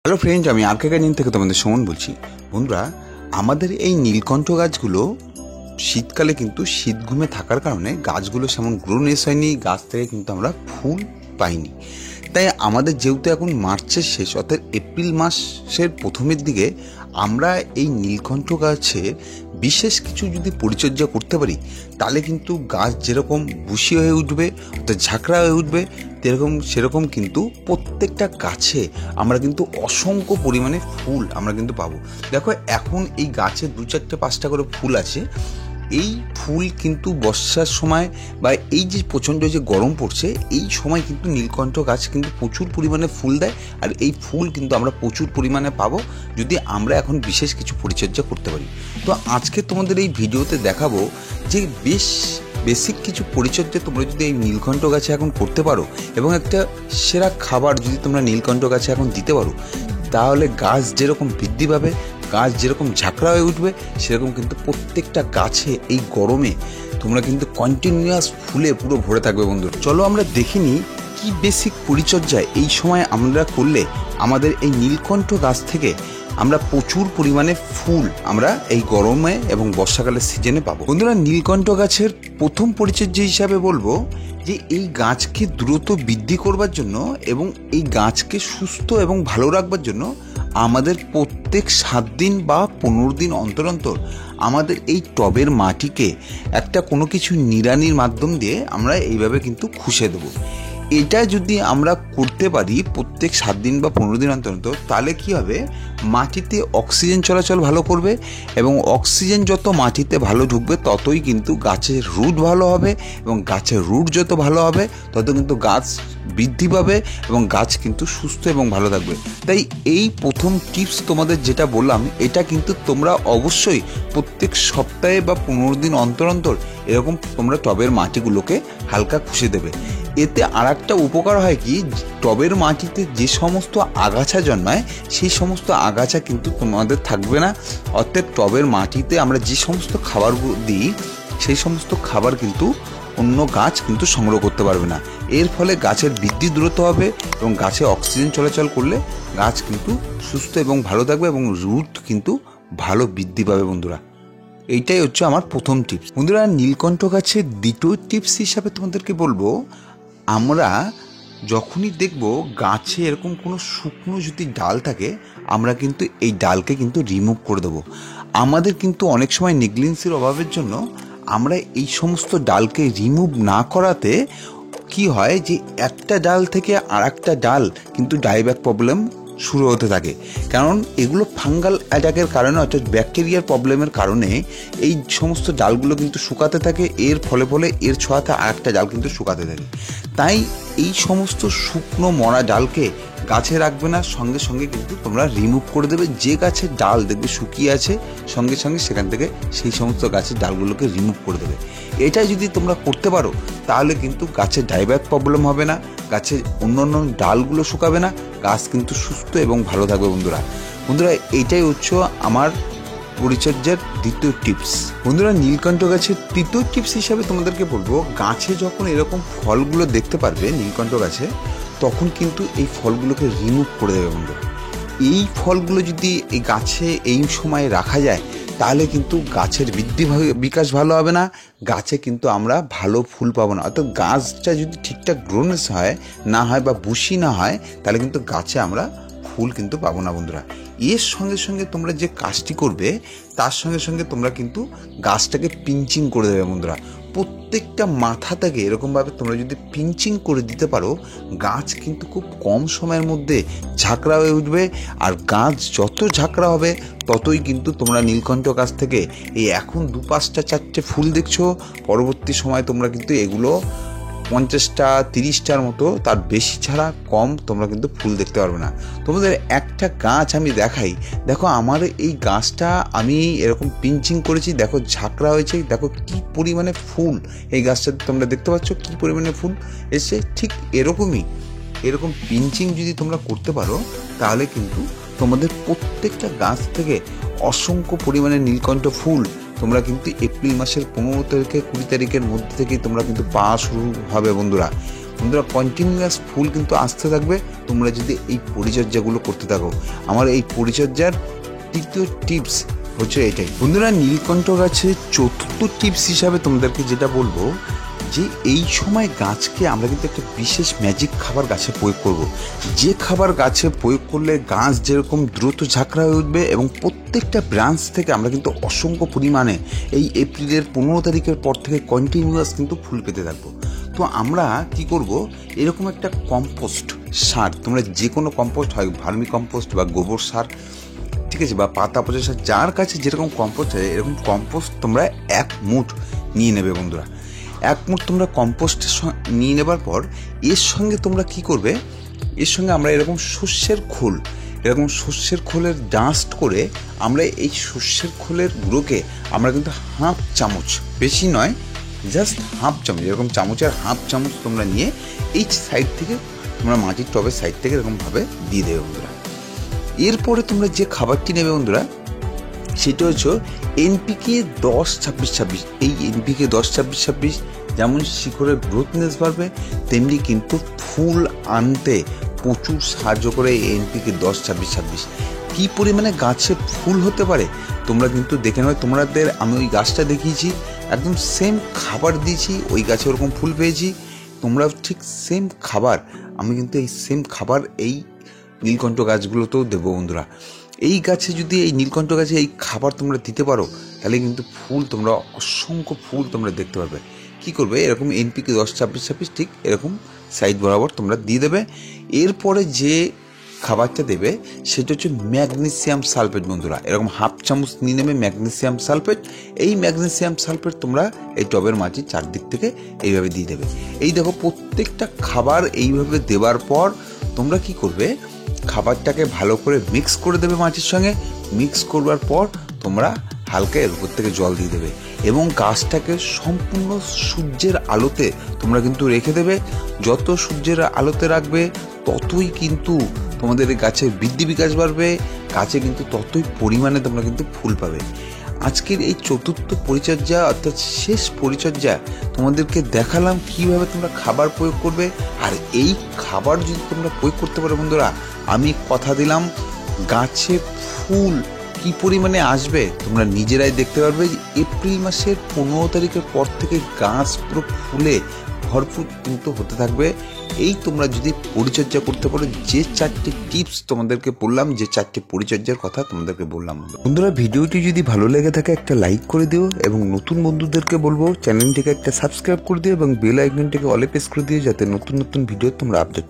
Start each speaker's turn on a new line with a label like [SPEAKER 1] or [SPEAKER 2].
[SPEAKER 1] Hello friend, আমি আর কে garden থেকে তোমাদের সুমন বলছি। বন্ধুরা, আমাদের এই নীলকণ্ঠ গাছগুলো শীতকালে কিন্তু শীত ঘুমে থাকার কারণে গাছগুলো সেমন গ্রোনেস হয়নি, গাছ থেকে কিন্তু আমরা ফুল পাইনি। তাই আমাদের যেহেতু এখন মার্চের শেষ অর্থাৎ এপ্রিল মাসের প্রথমের দিকে আমরা এই নীলকণ্ঠ গাছে বিশেষ কিছু যদি পরিচর্যা করতে পারি, তাহলে কিন্তু গাছ যেরকম বুশি হয়ে উঠবে অর্থাৎ ঝাঁকড়া হয়ে উঠবে, সেরকম কিন্তু প্রত্যেকটা গাছে আমরা কিন্তু অসংখ্য পরিমাণে ফুল আমরা কিন্তু পাবো। দেখো, এখন এই গাছে 2-4-5টা করে ফুল আছে। এই ফুল কিন্তু বর্ষার সময় বা এই যে প্রচণ্ড যে গরম পড়ছে এই সময় কিন্তু নীলকণ্ঠ গাছ কিন্তু প্রচুর পরিমাণে ফুল দেয়, আর এই ফুল কিন্তু আমরা প্রচুর পরিমাণে পাবো যদি আমরা এখন বিশেষ কিছু পরিচর্যা করতে পারি। তো আজকে তোমাদের এই ভিডিওতে দেখাবো যে বেসিক কিছু পরিচর্যা তোমরা যদি এই নীলকণ্ঠ গাছে এখন করতে পারো এবং একটা সেরা খাবার যদি তোমরা নীলকণ্ঠ গাছে এখন দিতে পারো, তাহলে গাছ যেরকম বৃদ্ধি পাবে, গাছ যেরকম ঝাঁকড়া হয়ে উঠবে, সেরকম কিন্তু প্রত্যেকটা গাছে এই গরমে তোমরা কিন্তু কন্টিনিউয়াস ফুলে পুরো ভরে থাকবে। বন্ধু, চলো আমরা দেখিনি কি বেসিক পরিচর্যা এই সময় আমরা করলে আমাদের এই নীলকণ্ঠ গাছ থেকে আমরা প্রচুর পরিমাণে ফুল আমরা এই গরমে এবং বর্ষাকালের সিজনে পাবো। বন্ধুরা, নীলকণ্ঠ গাছের প্রথম পরিচর্যা হিসাবে বলবো যে এই গাছকে দ্রুত বৃদ্ধি করবার জন্য এবং এই গাছকে সুস্থ এবং ভালো রাখবার জন্য আমাদের প্রত্যেক 7 দিন বা 15 দিন অন্তর অন্তর আমাদের এই টবের মাটিকে একটা কোনো কিছু নিড়ানির মাধ্যম দিয়ে আমরা এইভাবে কিন্তু খুশে দেবো। এটা যদি আমরা করতে পারি প্রত্যেক 7 দিন বা 15 দিন অন্তর অন্তর, তাহলে কি হবে, মাটিতে অক্সিজেন চলাচল ভালো করবে এবং অক্সিজেন যত মাটিতে ভালো ঢুকবে ততই কিন্তু গাছের রুট ভালো হবে এবং গাছের রুট যত ভালো হবে তত কিন্তু গাছ বৃদ্ধি পাবে এবং গাছ কিন্তু সুস্থ এবং ভালো থাকবে। তাই এই প্রথম টিপস তোমাদের যেটা বললাম, এটা কিন্তু তোমরা অবশ্যই প্রত্যেক সপ্তাহে বা 15 দিন অন্তর অন্তর এরকম তোমরা টবের মাটিগুলোকে হালকা খুশে দেবে। এতে আর একটা উপকার হয় কি, টবের মাটিতে যে সমস্ত আগাছা জন্মায় সেই সমস্ত আগাছা কিন্তু তোমাদের থাকবে না। অর্থাৎ টবের মাটিতে আমরা যে সমস্ত খাবার দিই সেই সমস্ত খাবার কিন্তু অন্য গাছ কিন্তু সংগ্রহ করতে পারবে না। এর ফলে গাছের বৃদ্ধি দ্রুত হবে এবং গাছে অক্সিজেন চলাচল করলে গাছ কিন্তু সুস্থ এবং ভালো থাকবে এবং রুট কিন্তু ভালো বৃদ্ধি পাবে। বন্ধুরা, এইটাই হচ্ছে আমার প্রথম টিপস। বন্ধুরা, নীলকণ্ঠ গাছের দ্বিতীয় টিপস হিসাবে তোমাদেরকে বলবো, আমরা যখনই দেখব গাছে এরকম কোনো শুকনো যদি ডাল থাকে, আমরা কিন্তু এই ডালকে কিন্তু রিমুভ করে দেবো। আমাদের কিন্তু অনেক সময় নেগলিজেন্সির অভাবের জন্য আমরা এই সমস্ত ডালকে রিমুভ না করাতে কি হয় যে একটা ডাল থেকে আর একটা ডাল কিন্তু ডাইব্যাক প্রবলেম শুরু হতে থাকে। কারণ এগুলো ফাঙ্গাল অ্যাটাকের কারণে অর্থাৎ ব্যাকটেরিয়ার প্রবলেমের কারণে এই সমস্ত ডালগুলো কিন্তু শুকাতে থাকে, এর ফলে এর ছোঁয়াতে আর একটা ডাল কিন্তু শুকাতে থাকে। তাই এই সমস্ত শুকনো মরা ডালকে গাছে রাখবে না, সঙ্গে সঙ্গে কিন্তু তোমরা রিমুভ করে দেবে। যে গাছের ডাল দেখবে শুকিয়ে আছে, সঙ্গে সঙ্গে সেখান থেকে সেই সমস্ত গাছের ডালগুলোকে রিমুভ করে দেবে। এটা যদি তোমরা করতে পারো তাহলে কিন্তু গাছের ডাইব্যাক প্রবলেম হবে না, গাছের অন্য ডালগুলো শুকাবে না, গাছ কিন্তু সুস্থ এবং ভালো থাকবে। বন্ধুরা, এইটাই হচ্ছে আমার পরিচর্যার দ্বিতীয় টিপস। বন্ধুরা, নীলকণ্ঠ গাছের তৃতীয় টিপস হিসাবে তোমাদেরকে বলবো, গাছে যখন এরকম ফলগুলো দেখতে পারবে নীলকণ্ঠ গাছে, তখন কিন্তু এই ফলগুলোকে রিমুভ করে দেবে। বন্ধুরা, এই ফলগুলো যদি এই গাছে এই সময়ে রাখা যায় তাহলে কিন্তু গাছের বিকাশ ভালো হবে না, গাছে কিন্তু আমরা ভালো ফুল পাবো না। অর্থাৎ গাছটা যদি ঠিকঠাক গ্রোনেস না হয় বা বুশি না হয়, তাহলে কিন্তু গাছে আমরা ফুল কিন্তু পাবো না। বন্ধুরা, এর সঙ্গে সঙ্গে তোমরা যে কাজটি করবে তার সঙ্গে সঙ্গে তোমরা কিন্তু গাছটাকে পিঞ্চিং করে দেবে। বন্ধুরা, প্রত্যেকটা মাথা থেকে এরকমভাবে তোমরা যদি পিঞ্চিং করে দিতে পারো, গাছ কিন্তু খুব কম সময়ের মধ্যে ঝাঁকড়া হয়ে উঠবে। আর গাছ যত ঝাঁকড়া হবে ততই কিন্তু তোমরা নীলকণ্ঠ গাছ থেকে এই এখন 2-5-4টে ফুল দেখছো, পরবর্তী সময় তোমরা কিন্তু এগুলো 50টা 30টার মতো, তার বেশি ছাড়া কম তোমরা কিন্তু ফুল দেখতে পারবে না। তোমাদের একটা গাছ আমি দেখাই, দেখো আমার এই গাছটা আমি এরকম পিঞ্চিং করেছি, দেখো ঝাঁকড়া হয়েছে, দেখো কি পরিমাণে ফুল এই গাছটাতে তোমরা দেখতে পাচ্ছ, কি পরিমাণে ফুল এসছে। ঠিক এরকম পিঞ্চিং যদি তোমরা করতে পারো তাহলে কিন্তু তোমাদের প্রত্যেকটা গাছ থেকে অসংখ্য পরিমাণে নীলকণ্ঠ ফুল তোমরা কিন্তু এপ্রিল মাসের 15 থেকে 20 তারিখের মধ্যে থেকেই তোমরা কিন্তু পাওয়া শুরু হবে। বন্ধুরা, বন্ধুরা কন্টিনিউয়াস ফুল কিন্তু আসতে থাকবে তোমরা যদি এই পরিচর্যাগুলো করতে থাকো। আমার এই পরিচর্যার তৃতীয় টিপস হচ্ছে এটাই বন্ধুরা। নীলকণ্ঠ গাছের চতুর্থ টিপস হিসাবে তোমাদেরকে যেটা বলবো যে এই সময় গাছকে আমরা কিন্তু একটা বিশেষ ম্যাজিক খাবার গাছে প্রয়োগ করব, যে খাবার গাছে প্রয়োগ করলে গাছ যেরকম দ্রুত ঝাঁকড়া হয়ে উঠবে এবং প্রত্যেকটা ব্রাঞ্চ থেকে আমরা কিন্তু অসংখ্য পরিমাণে এই এপ্রিলের 15 তারিখের পর থেকে কন্টিনিউয়াস কিন্তু ফুল পেতে থাকবো। তো আমরা কি করব, এরকম একটা কম্পোস্ট সার, তোমরা যে কোনো কম্পোস্ট হয়, ভার্মি কম্পোস্ট বা গোবর সার, ঠিক আছে, বা পাতা পচা সার, যার কাছে যেরকম কম্পোস্ট হয় এরকম কম্পোস্ট তোমরা 1 মুঠ নিয়ে নেবে বন্ধুরা। 1 মুঠ তোমরা কম্পোস্ট নিয়ে নেবার পর এর সঙ্গে তোমরা কি করবে, এর সঙ্গে আমরা এরকম সর্ষের খোলের ডাস্ট করে আমরা এই সর্ষের খোলের গুঁড়োকে আমরা কিন্তু হাফ চামচ, বেশি নয়, জাস্ট হাফ চামচ, এরকম চামচের হাফ চামচ তোমরা নিয়ে এই সাইড থেকে তোমরা মাটির টবের সাইড থেকে এরকমভাবে দিয়ে দেবে বন্ধুরা। এরপরে তোমরা যে খাবারটি নেবে বন্ধুরা সেটা হচ্ছে এনপিকে 10-26-26। এই এনপিকে 10-26-26 যেমন শিকড়ের গ্রোথনেস বাড়বে তেমনি কিন্তু ফুল আনতে প্রচুর সাহায্য করে এই এনপিকে 10-26-26। কী পরিমাণে গাছে ফুল হতে পারে তোমরা কিন্তু দেখে নেবে। তোমাদের আমি ওই গাছটা দেখিয়েছি, একদম সেম খাবার দিয়েছি, ওই গাছে ওরকম ফুল পেয়েছি, তোমরা ঠিক সেম খাবার আমি কিন্তু এই সেম খাবার এই নীলকণ্ঠ গাছগুলোতেও দেবো বন্ধুরা। এই গাছে যদি এই নীলকণ্ঠ গাছে এই খাবার তোমরা দিতে পারো তাহলে কিন্তু ফুল তোমরা অসংখ্য ফুল তোমরা দেখতে পারবে। কি করবে, এরকম এনপিকে 10-26-26 ঠিক এরকম সাইড বরাবর তোমরা দিয়ে দেবে। এরপরে যে খাবারটা দেবে সেটা হচ্ছে ম্যাগনেসিয়াম সালফেট বন্ধুরা। এরকম হাফ চামচ নিয়ে নেবে ম্যাগনেসিয়াম সালফেট। এই ম্যাগনেসিয়াম সালফেট তোমরা এই টবের মাটির চারদিক থেকে এইভাবে দিয়ে দেবে। এই দেখো প্রত্যেকটা খাবার এইভাবে দেওয়ার পর তোমরা কি করবে, খাবারটাকে ভালো করে মিক্স করে দেবে মাটির সঙ্গে। মিক্স করবার পর তোমরা হালকা এর উপর থেকে জল দিয়ে দেবে এবং গাছটাকে সম্পূর্ণ সূর্যের আলোতে তোমরা কিন্তু রেখে দেবে। যত সূর্যের আলোতে রাখবে ততই কিন্তু তোমাদের গাছের বৃদ্ধি বিকাশ বাড়বে, গাছে কিন্তু ততই পরিমাণে তোমরা কিন্তু ফুল পাবে। আজকের এই চতুর্থ পরিচর্যা অর্থাৎ শেষ পরিচর্যা তোমাদেরকে দেখালাম কিভাবে তোমরা খাবার প্রয়োগ করবে। আর এই খাবার যদি তোমরা প্রয়োগ করতে পারো বন্ধুরা, আমি কথা দিলাম গাছে ফুল কি পরিমাণে আসবে তোমরা নিজেরাই দেখতে পারবে। এপ্রিল মাসের 15 তারিখের পর থেকে গাছ পুরো ফুলে ভরপুর কিন্তু হতে থাকবে। এই তোমরা যদি পরিচর্যা করতে পারো, যে 4টি টিপস তোমাদেরকে বললাম, যে 4টি পরিচর্যার কথা তোমাদেরকে বললাম বন্ধুরা, ভিডিওটি যদি ভালো লেগে থাকে একটা লাইক করে দিও এবং নতুন বন্ধুদেরকে বলবো চ্যানেলটিকে একটা সাবস্ক্রাইব করে দিও এবং বেল আইকনটিকে অলে প্রেস করে দিও যাতে নতুন নতুন ভিডিও তোমরা আপডেট